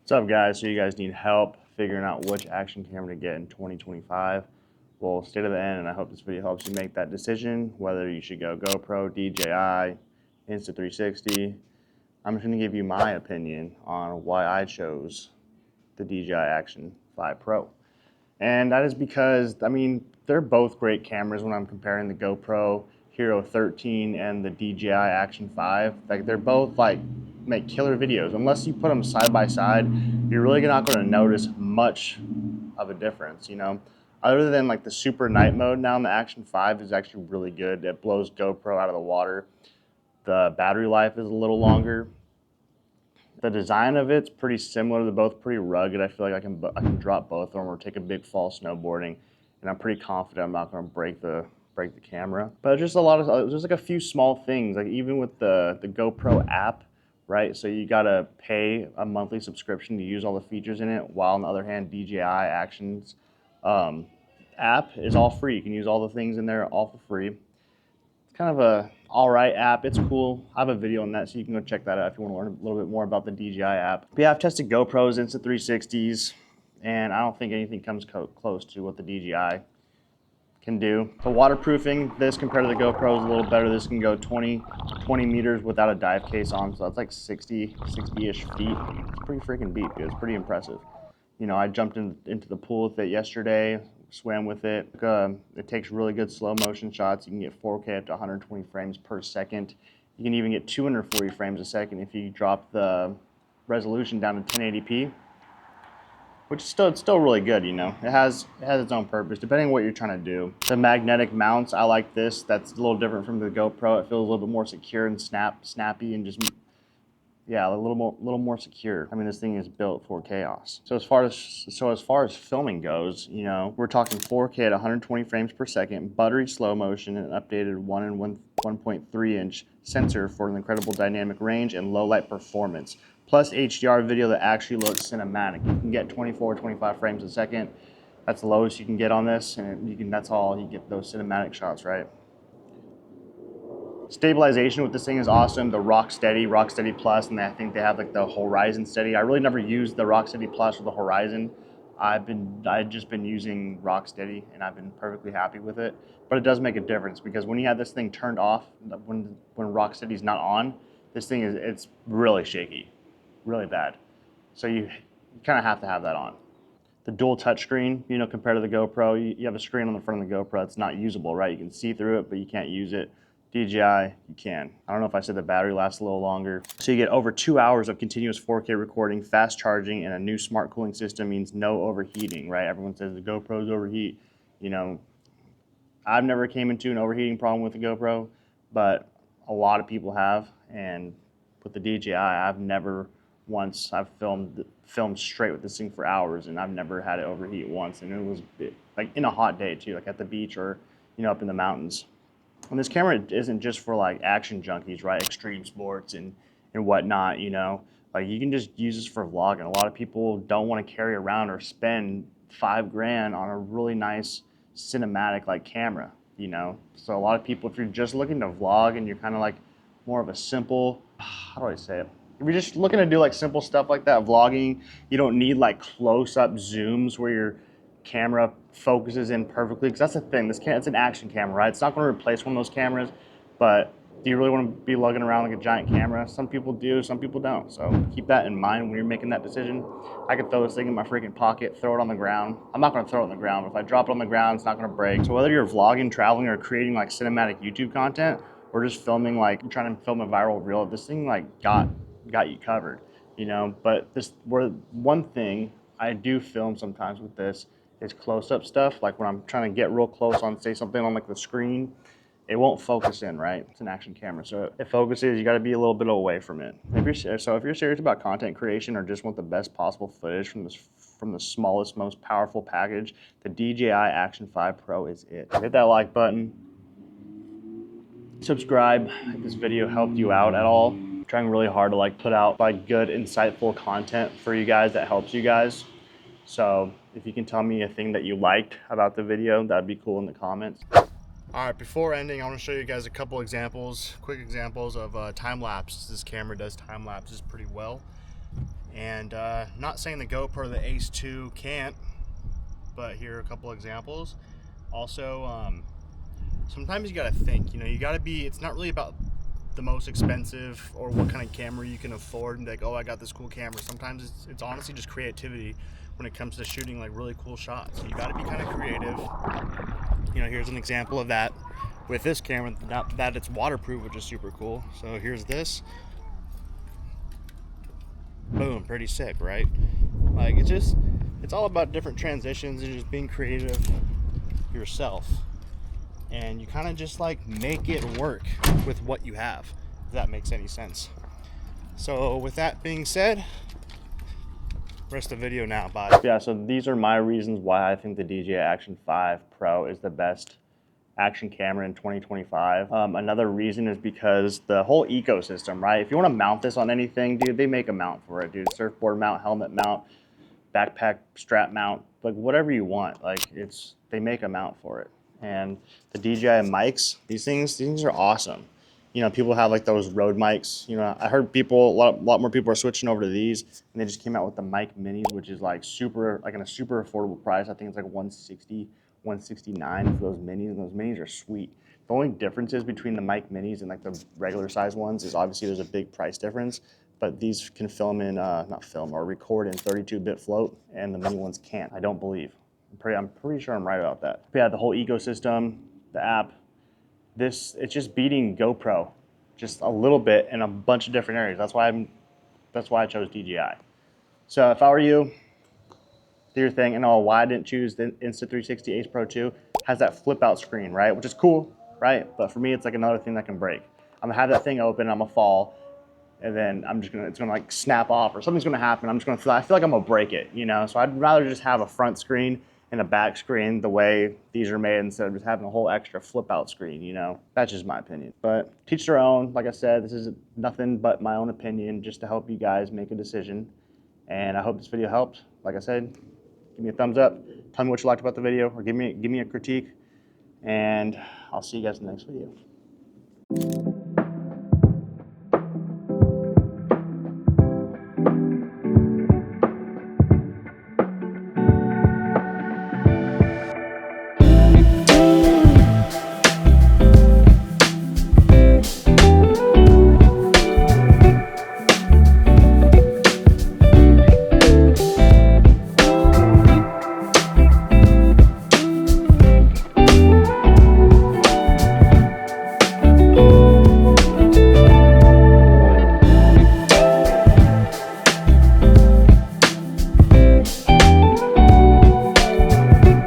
What's up, guys? So you guys need help figuring out which action camera to get in 2025. Well, stay to the end, and I hope this video helps you make that decision, whether you should go GoPro, DJI, Insta360. I'm just going to give you my opinion on why I chose the DJI Action 5 Pro. And that is because, I mean, they're both great cameras when I'm comparing the GoPro Hero 13 and the DJI Action 5. Like, they're both like make killer videos. Unless you put them side by side, you're really not going to notice much of a difference, you know. Other than like the super night mode now in the Action 5 is actually really good. It blows GoPro out of the water. The battery life is a little longer. The design of it's pretty similar. They're both pretty rugged. I feel like I can drop both of them or take a big fall snowboarding, and I'm pretty confident I'm not going to break the camera. But just just like a few small things, like even with the GoPro app, right? So you gotta pay a monthly subscription to use all the features in it, while on the other hand, DJI Actions app is all free. You can use all the things in there all for free. Kind of a all right app. It's cool. I have a video on that, so you can go check that out if you want to learn a little bit more about the DJI app. But yeah, I've tested GoPros, Insta360s, and I don't think anything comes close to what the DJI can do. The waterproofing, this compared to the GoPro is a little better. This can go 20 meters without a dive case on, so that's like 60-ish feet. It's pretty freaking deep, dude. It's pretty impressive. You know, I jumped into the pool with it yesterday, swam with it. It takes really good slow motion shots. You can get 4K up to 120 frames per second. You can even get 240 frames a second if you drop the resolution down to 1080p, which is still really good, you know. It has its own purpose, depending on what you're trying to do. The magnetic mounts, I like this. That's a little different from the GoPro. It feels a little bit more secure and snappy and just, yeah, a little more secure. I mean, this thing is built for chaos. So as far as filming goes, you know, we're talking 4K at 120 frames per second, buttery slow motion, and an updated 1.3 inch sensor for an incredible dynamic range and low light performance. Plus HDR video that actually looks cinematic. You can get 24-25 frames a second. That's the lowest you can get on this, and that's all. You get those cinematic shots, right? Stabilization with this thing is awesome. The Rocksteady Plus, and I think they have like the Horizon Steady. I really never used the Rocksteady Plus or the Horizon. I've just been using Rocksteady, and I've been perfectly happy with it. But it does make a difference, because when you have this thing turned off, when Rocksteady's not on, this thing it's really shaky, really bad. So you kind of have to have that on. The dual touchscreen, you know, compared to the GoPro, you have a screen on the front of the GoPro that's not usable, right? You can see through it, but you can't use it. DJI, you can. I don't know if I said the battery lasts a little longer. So you get over 2 hours of continuous 4K recording, fast charging, and a new smart cooling system means no overheating, right? Everyone says the GoPros overheat. You know, I've never came into an overheating problem with the GoPro, but a lot of people have. And with the DJI, I've filmed straight with this thing for hours, and I've never had it overheat once. And it was like in a hot day too, like at the beach or, you know, up in the mountains. And this camera isn't just for like action junkies, right? Extreme sports and whatnot, you know. Like, you can just use this for vlogging. A lot of people don't want to carry around or spend $5 grand on a really nice cinematic like camera, you know. So a lot of people, if you're just looking to vlog and you're kind of like more of a simple, how do I say it? If you're just looking to do like simple stuff like that, vlogging, you don't need like close-up zooms where your camera focuses in perfectly, because that's the thing. It's an action camera, right? It's not going to replace one of those cameras, but do you really want to be lugging around like a giant camera? Some people do, some people don't. So keep that in mind when you're making that decision. I could throw this thing in my freaking pocket, throw it on the ground. I'm not going to throw it on the ground, but if I drop it on the ground, it's not going to break. So whether you're vlogging, traveling, or creating like cinematic YouTube content, or just filming, like trying to film a viral reel, this thing like got you covered, you know. But one thing I do film sometimes with this is close-up stuff. Like when I'm trying to get real close on, say, something on like the screen, it won't focus in, right? It's an action camera, so it focuses. You got to be a little bit away from it. If you're serious about content creation or just want the best possible footage from the smallest, most powerful package, the DJI Action 5 Pro is it. Hit that like button, subscribe if this video helped you out at all. I'm trying really hard to like put out like good, insightful content for you guys that helps you guys. So if you can tell me a thing that you liked about the video, that'd be cool in the comments. All right, before ending, I want to show you guys a couple examples, quick examples of time lapse. This camera does time lapses pretty well. And not saying the GoPro or the Ace 2 can't, but here are a couple examples. Also, sometimes you gotta think, you know, you gotta be, it's not really about the most expensive or what kind of camera you can afford and be like, oh, I got this cool camera. Sometimes it's honestly just creativity when it comes to shooting like really cool shots. So you gotta be kind of creative. You know, here's an example of that with this camera, not that it's waterproof, which is super cool. So here's this. Boom, pretty sick, right? Like, it's all about different transitions and just being creative yourself. And you kind of just like make it work with what you have, if that makes any sense. So with that being said, rest of the video now, bye. Yeah, so these are my reasons why I think the DJI Action 5 Pro is the best action camera in 2025. Another reason is because the whole ecosystem, right? If you want to mount this on anything, dude, they make a mount for it, dude. Surfboard mount, helmet mount, backpack strap mount, like whatever you want. Like they make a mount for it. And the DJI mics, these things are awesome. You know, people have like those Rode mics. You know, I heard people, a lot more people are switching over to these, and they just came out with the mic minis, which is like in a super affordable price. I think it's like 160, 169 for those minis, and those minis are sweet. The only differences between the mic minis and like the regular size ones is obviously there's a big price difference, but these can film in, not film, or record in 32-bit float, and the mini ones can't, I don't believe. I'm pretty sure I'm right about that. But yeah, the whole ecosystem, the app, it's just beating GoPro just a little bit in a bunch of different areas. That's why I chose DJI. So if I were you, do your thing. And why I didn't choose the Insta360 Ace Pro 2 has that flip out screen, right? Which is cool, right? But for me, it's like another thing that can break. I'm gonna have that thing open, I'm gonna fall, and then it's gonna like snap off, or something's gonna happen. I feel like I'm gonna break it, you know? So I'd rather just have a front screen and a back screen the way these are made, instead of just having a whole extra flip out screen, you know? That's just my opinion. But teach their own. Like I said, this is nothing but my own opinion, just to help you guys make a decision. And I hope this video helped. Like I said, give me a thumbs up. Tell me what you liked about the video, or give me a critique. And I'll see you guys in the next video.